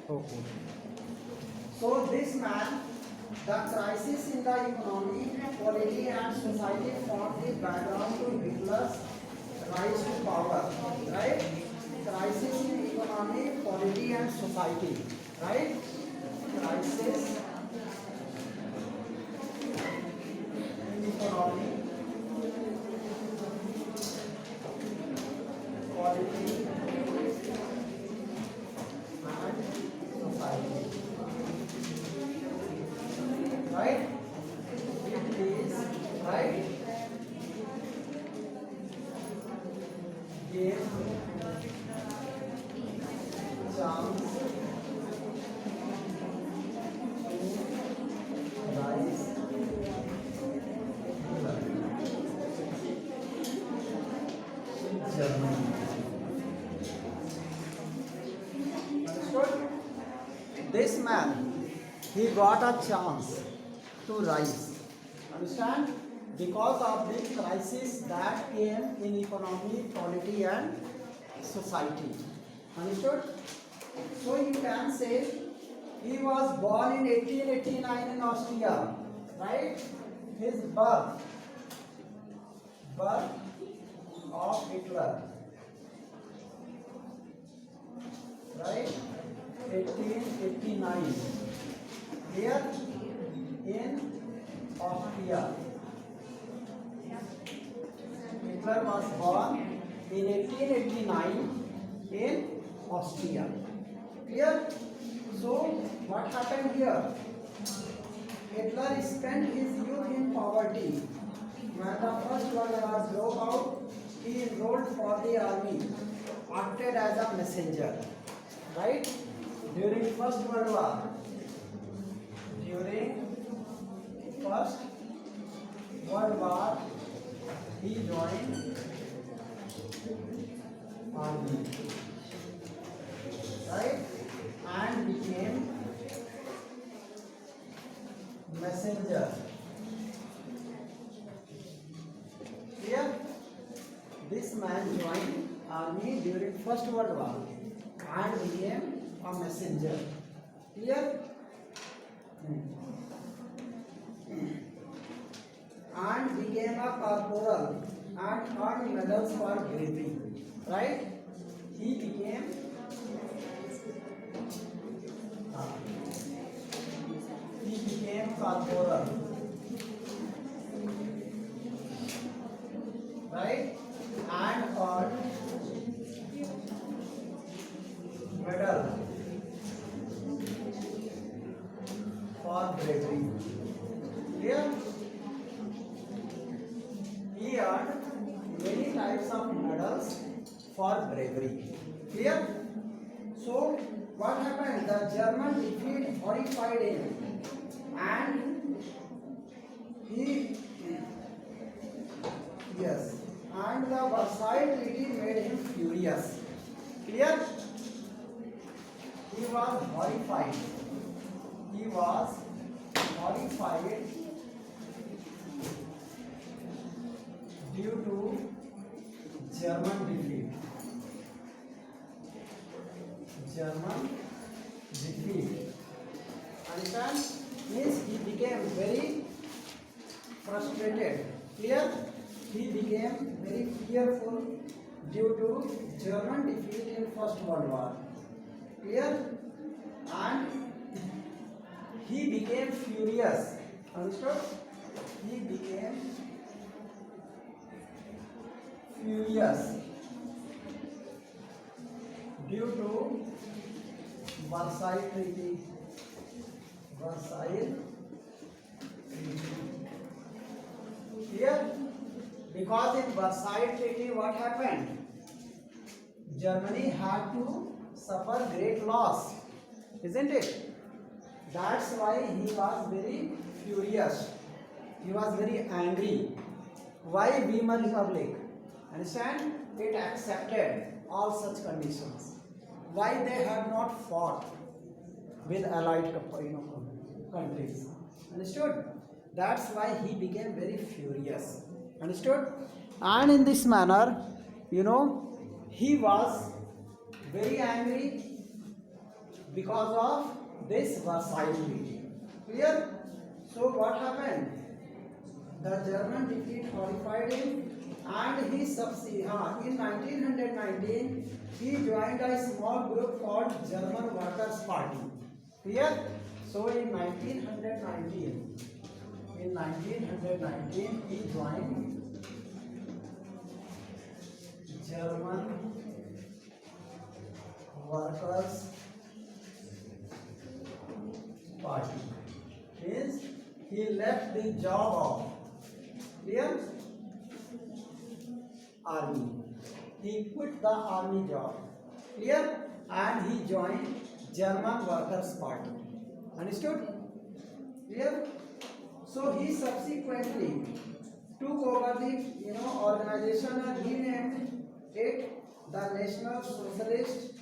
Okay. So this man, the crisis in the economy, polity and society formed the background to Hitler's rise to power, right? Crisis in economy, polity and society, right? Crisis in economy, polity and society, right? It is right. Give chance to rise Germany. Understood? This man, he got a chance to rise. Understand? Because of the crisis that came in economy, polity and society. Understood? So you can say he was born in 1889 in Austria, right? His birth of Hitler, right? 1889. Here in Austria. Hitler was born in 1889 in Austria. Clear? So what happened here? Hitler spent his youth in poverty. When the First World War broke out, he enrolled for the army, acted as a messenger. Right? During First World War, he joined army, right, and became messenger. Clear? This man joined army during First World War and became a messenger. Clear? And became a corporal and earned medals for bravery. Right? He became corporal. Right? And earned medal for bravery. Clear? He earned many types of medals for bravery. Clear? So what happened? The German defeat horrified him, and and the Versailles Treaty made him furious. Clear? He was horrified. Due to German defeat. Understand? Means he became very frustrated. Clear? He became very fearful due to German defeat in First World War. Clear? And he became furious. Understood? He became furious due to Versailles Treaty. Here, because in Versailles Treaty, what happened? Germany had to suffer great loss, isn't it? That's why he was very furious. He was very angry. Why Weimar Republic? Understand? It accepted all such conditions. Why they have not fought with allied countries? Understood? That's why he became very furious. Understood? And in this manner, he was very angry because of this Versailles Treaty. Clear? So what happened? The German defeat horrified him, and he in 1919 he joined a small group called German Workers' Party. Clear? So in 1919 he joined German Workers' Party. Means he left the job of clear army. He quit the army job. Clear? And he joined German Workers' Party. Understood? Clear? So he subsequently took over the organization and renamed it the National Socialist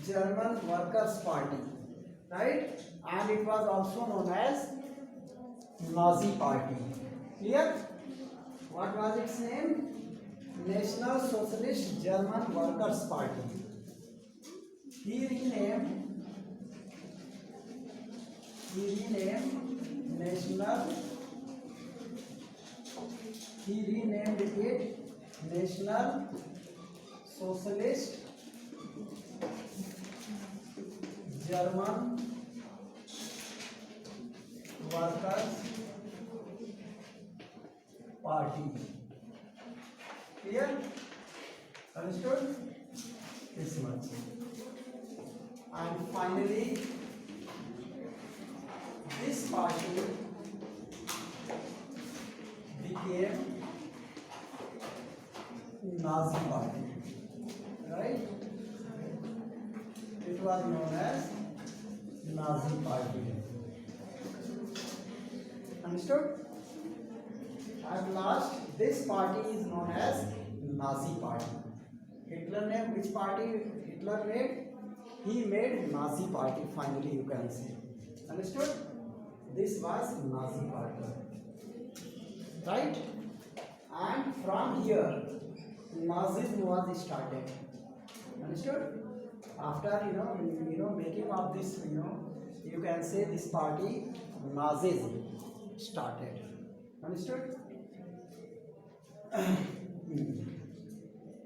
German Workers' Party. Right? And it was also known as Nazi Party. Clear? What was its name? National Socialist German Workers' Party. He renamed it National Socialist German Workers' Party. Clear? Understood? This much. And finally, this party became Nazi Party. Right? It was known as Nazi Party. Understood? At last, this party is known as Nazi Party. Hitler named which party Hitler made? He made Nazi Party, finally you can say. Understood? This was Nazi Party. Right? And from here, Nazism was started. Understood? After making of this, you can say this party Nazism started. Understood?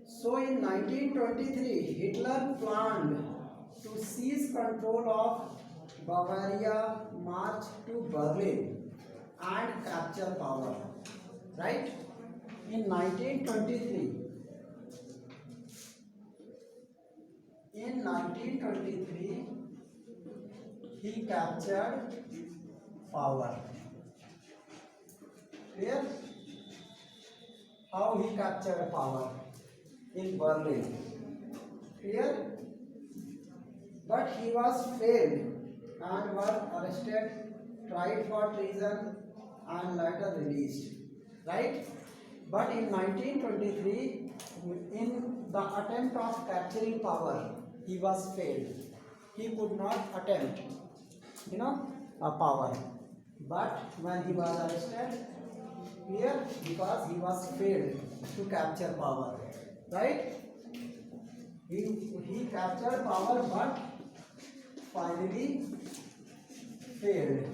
So in 1923, Hitler planned to seize control of Bavaria, march to Berlin and capture power. Right? In 1923, he captured power. Clear? How he captured power? In Berlin. Clear? But he was failed and was arrested, tried for treason and later released. Right? But in 1923, in the attempt of capturing power, he was failed. He could not attempt, a power. But when he was arrested, here because he was failed to capture power. Right? He captured power but finally failed.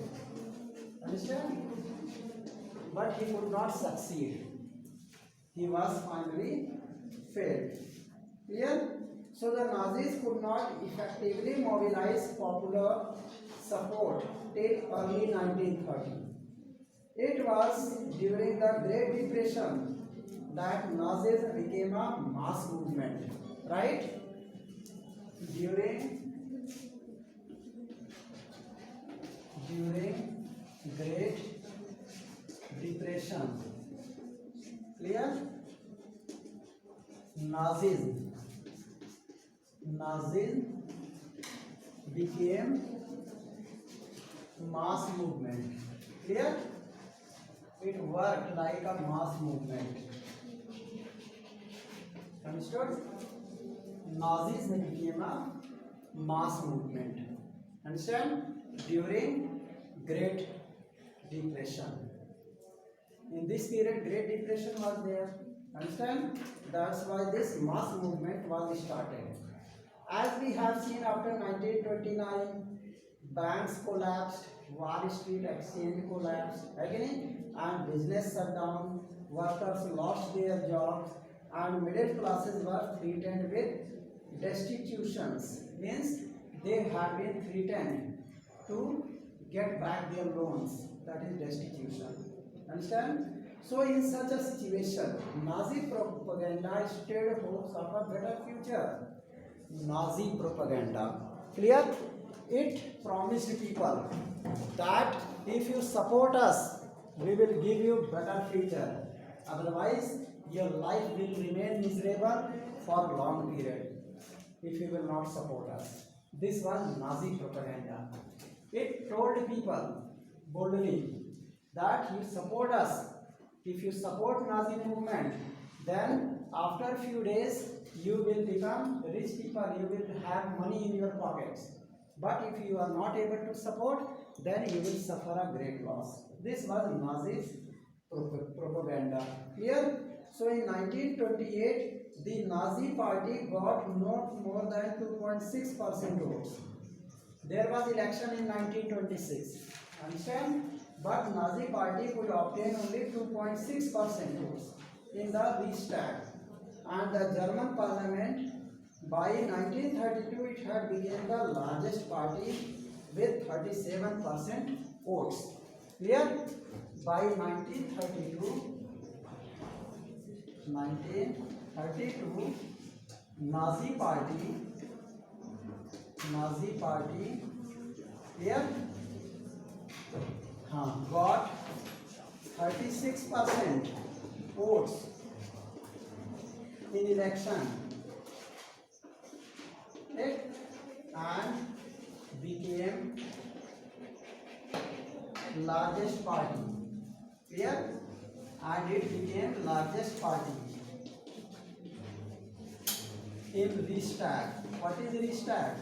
Understand? But he could not succeed. He was finally failed. Clear? So the Nazis could not effectively mobilize popular support till early 1930. It was during the Great Depression that Nazism became a mass movement. Right? During Great Depression. Clear? Nazism became mass movement. Clear? It worked like a mass movement. Understood? Nazism became a mass movement. Understand? During Great Depression. In this period, Great Depression was there. Understand? That's why this mass movement was started. As we have seen after 1929, banks collapsed, Wall Street exchange collapsed, again, and business shut down, workers lost their jobs, and middle classes were threatened with destitutions. Means they have been threatened to get back their loans. That is destitution. Understand? So in such a situation, Nazi propaganda stirred hopes of a better future. Nazi propaganda. Clear? It promised people that if you support us, we will give you better future. Otherwise, your life will remain miserable for a long period if you will not support us. This was Nazi propaganda. It told people boldly that you support us. If you support Nazi movement, then after few days you will become rich people, you will have money in your pockets. But if you are not able to support, then you will suffer a great loss. This was Nazi's propaganda. Clear? So in 1928, the Nazi party got not more than 2.6% votes. There was election in 1926. Understand? But Nazi party could obtain only 2.6% votes in the Reichstag. And the German parliament, by 1932, it had become the largest party with 37% votes. Clear? By 1932, Nazi party, clear? Got 36% votes in election, okay? And became largest party. Clear? And it became largest party in Reichstag. What is Reichstag?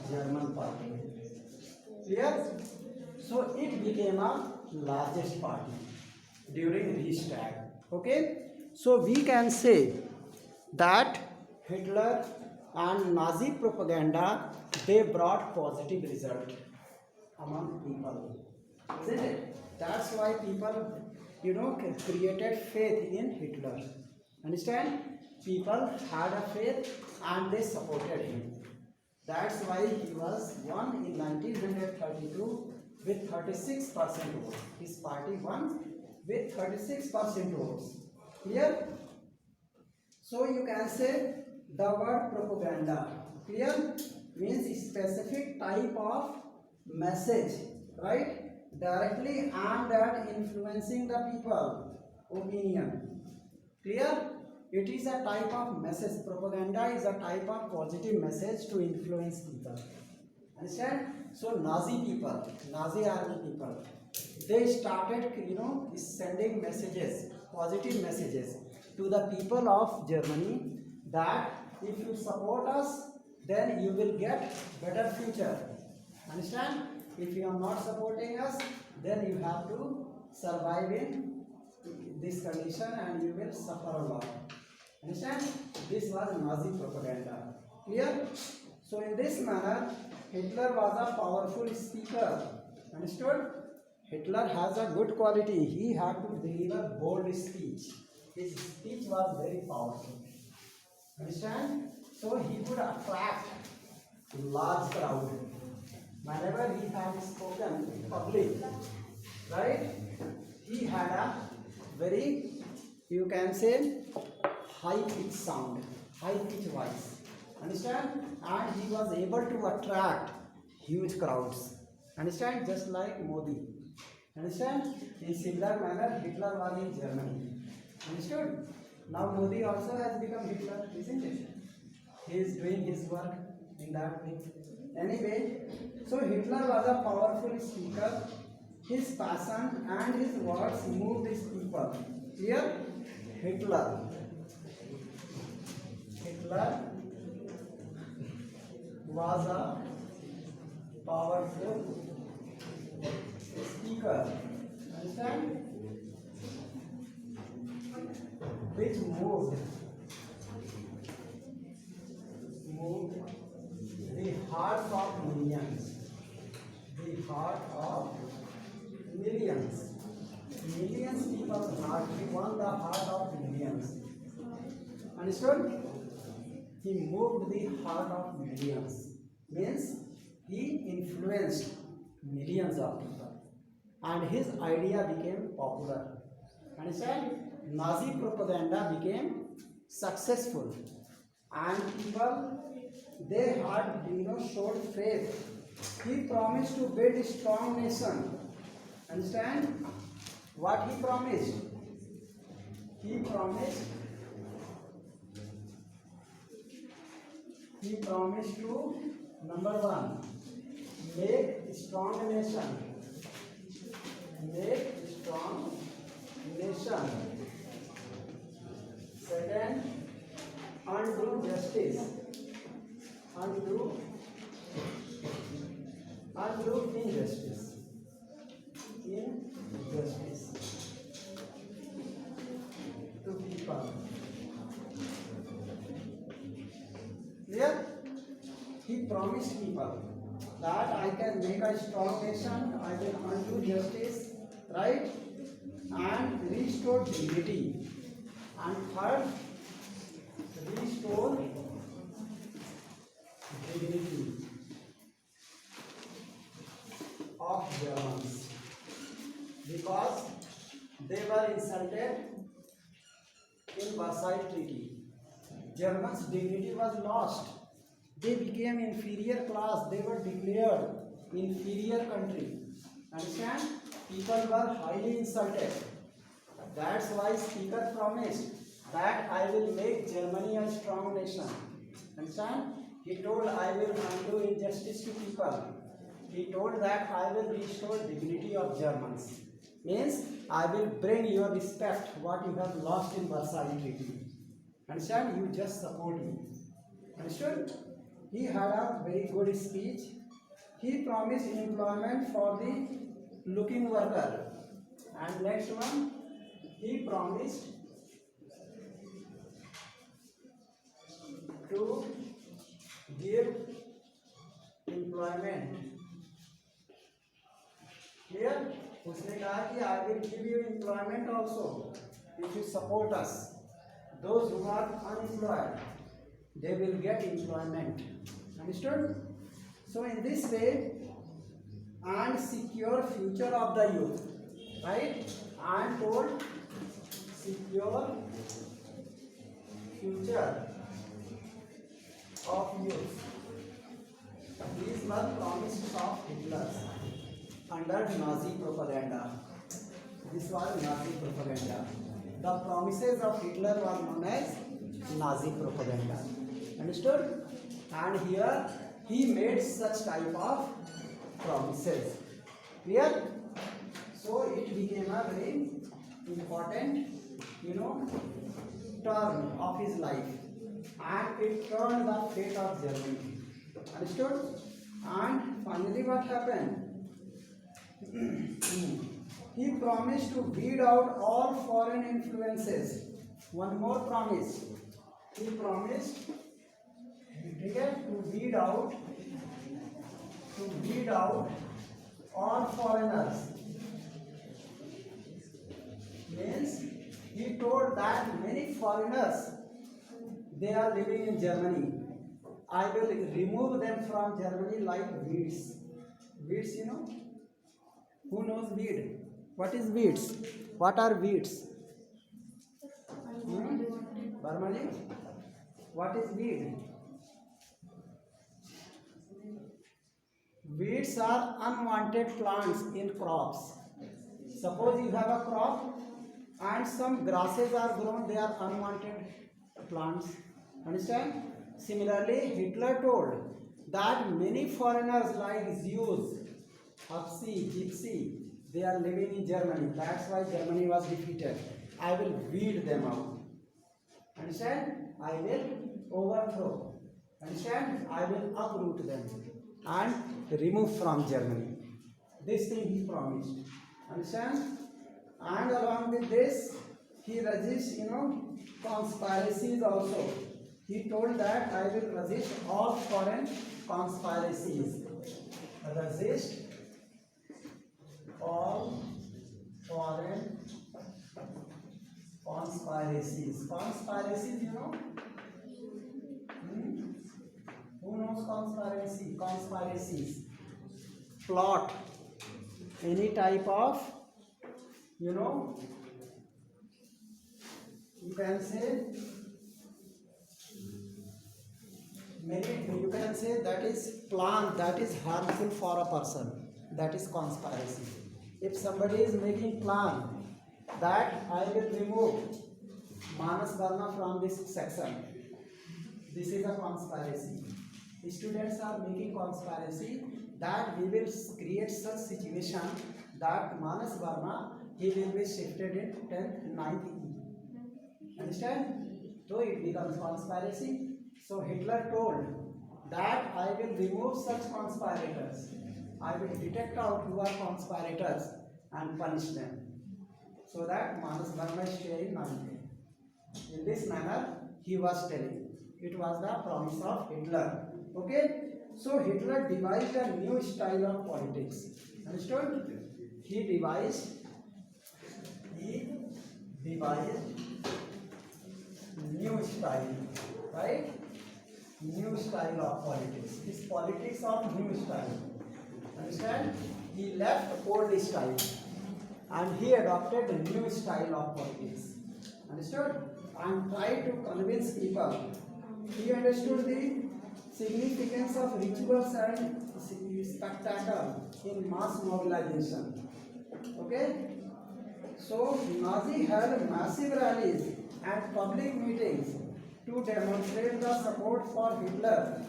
German party. Clear? So it became a largest party during Reichstag. Okay? So we can say that Hitler and Nazi propaganda, they brought positive result among people, isn't it? That's why people, created faith in Hitler. Understand? People had a faith and they supported him. That's why he was won in 1932 with 36% votes. His party won with 36% votes. Clear? So you can say the word propaganda. Clear? Means specific type of message, right? Directly aimed at influencing the people opinion. Clear? It is a type of message. Propaganda is a type of positive message to influence people. Understand? So Nazi people, Nazi army people, they started, sending messages, positive messages to the people of Germany that if you support us, then you will get better future. Understand? If you are not supporting us, then you have to survive in this condition and you will suffer a lot. Understand? This was Nazi propaganda. Clear? So in this manner, Hitler was a powerful speaker. Understood? Hitler has a good quality. He had to deliver bold speech. His speech was very powerful. Understand? So he could attract large crowd. Whenever he had spoken in public, right? He had a very, you can say, high pitch sound, high pitch voice. Understand? And he was able to attract huge crowds. Understand? Just like Modi. Understand? In similar manner, Hitler was in Germany. Understood? Now Modi also has become Hitler, isn't it? He is doing his work in that way. Anyway, so Hitler was a powerful speaker. His passion and his words moved his people. Here, Hitler was a powerful speaker. Understand? Which moved the hearts of millions. The heart of millions. Millions people's heart. He won the heart of millions. Understood? He moved the heart of millions. Means he influenced millions of people. And his idea became popular. Understand? Nazi propaganda became successful. And people, they had, showed faith. He promised to build a strong nation. Understand? What he promised? He promised to, number one, make a strong nation. Make a strong nation. Second, undo justice. Undo injustice. Injustice to people. Clear? He promised people that I can make a strong nation, I will undo justice, right? And restore dignity. And third, restore dignity of Germans, because they were insulted in Versailles Treaty. Germans' dignity was lost. They became inferior class. They were declared inferior country. Understand? People were highly insulted. That's why speaker promised that I will make Germany a strong nation. Understand? He told I will undo injustice to people. He told that I will restore dignity of Germans. Means I will bring your respect what you have lost in Versailles Treaty. Understand? You just support me. Understood? He had a very good speech. He promised employment for the looking worker. And next one, he promised to give employment. Clear? उसने कहा कि I will give you employment also if you support us. Those who are unemployed, they will get employment. Understood? So in this way, and secure future of the youth, right? And told secure future of youth. These were promises of Hitler under Nazi propaganda. This was Nazi propaganda. The promises of Hitler were known as Nazi propaganda. Understood? And here he made such type of promises. Clear? So it became a very important, turn of his life, and it turned the fate of Germany. Understood? And finally, what happened? He promised to weed out all foreign influences. One more promise. He promised to weed out all foreigners. Means he told that many foreigners, they are living in Germany. I will remove them from Germany like weeds. Weeds, Who knows weed? What is weeds? What are weeds? Barmali? What is weed? Weeds are unwanted plants in crops. Suppose you have a crop and some grasses are grown, they are unwanted plants. Understand? Similarly, Hitler told that many foreigners like Jews, Hapsi, Gypsy, they are living in Germany. That's why Germany was defeated. I will weed them out. Understand? I will overthrow. Understand? I will uproot them and remove from Germany. This thing he promised. Understand? And along with this, he resists, conspiracies also. He told that I will resist all foreign conspiracies. Resist all foreign conspiracies. Conspiracies, you know? Who knows conspiracy? Conspiracies. Plot. Any type of, you know, you can say you can say that is plan that is harmful for a person. That is conspiracy. If somebody is making plan that I will remove Manas Varma from this section, this is a conspiracy. Students are making conspiracy that we will create such situation that Manas Varma he will be shifted in 10th, 9th E. Understand? So it becomes conspiracy. So Hitler told that I will remove such conspirators. I will detect out who are conspirators and punish them. So that Manas Varma is staying 9th. In this manner he was telling. It was the promise of Hitler. Okay? So Hitler devised a new style of politics. Understood? He devised new style, right? New style of politics. This politics of new style. Understand? He left old style and he adopted a new style of politics. Understood? And tried to convince people. He understood the significance of rituals and spectacle in mass mobilization. Okay? So Nazi held massive rallies and public meetings to demonstrate the support for Hitler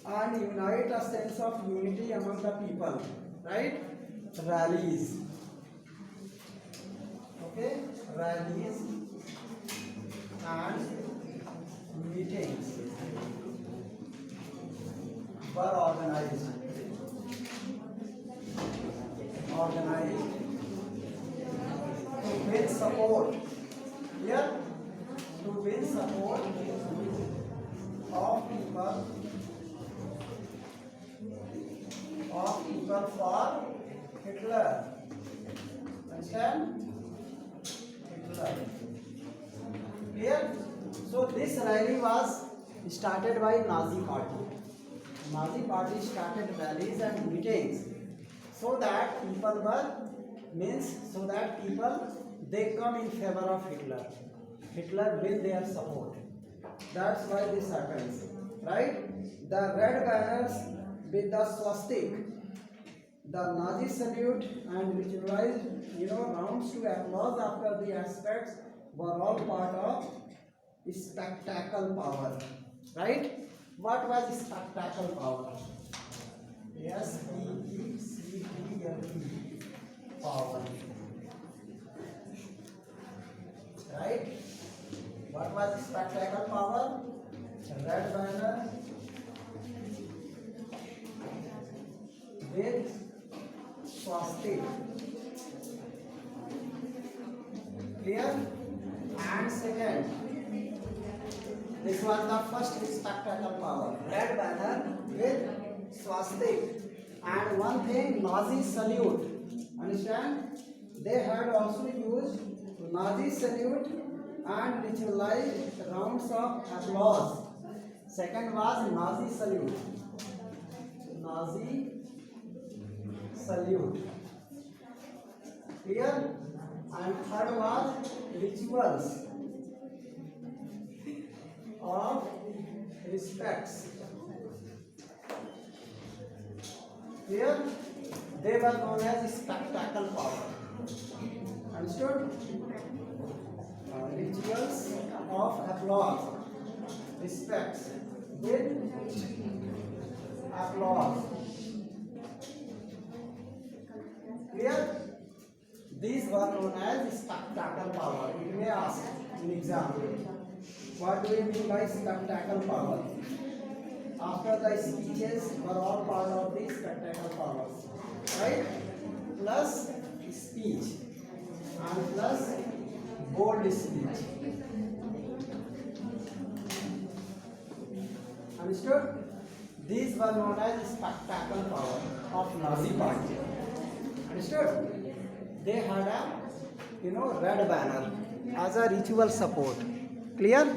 and unite a sense of unity among the people. Right? Rallies. Okay? Rallies and meetings were organized to win support. Here, to win support of people for Hitler. Understand? Hitler. Clear? So this rally was started by Nazi party. Nazi party started rallies and meetings so that people they come in favor of Hitler. Hitler win their support. That's why this happens, right? The red banners with the swastik, the Nazi salute and ritualized, rounds to applause after the aspects were all part of spectacle power, right? What was spectacle power? S-P-E-C-T-L-E power, right? What was spectacle power? Red banner with swastik. Clear? And second, this was the first spectacle power. Red banner with swastik. And one thing, Nazi salute. Understand? They had also used Nazi salute and ritualized rounds of applause. Second was Nazi salute. Nazi salute. Clear? And third was rituals of respects. Here they were known as spectacle power. Understood? Rituals of applause, respects with applause. Clear? These were known as spectacle power. It may ask in exam, what do you mean by spectacle power? After the speeches were all part of the spectacle powers, right? Plus speech and plus bold speech. Understood? These were known as spectacle power of Nazi party. Understood? They had a red banner as a ritual support. Clear?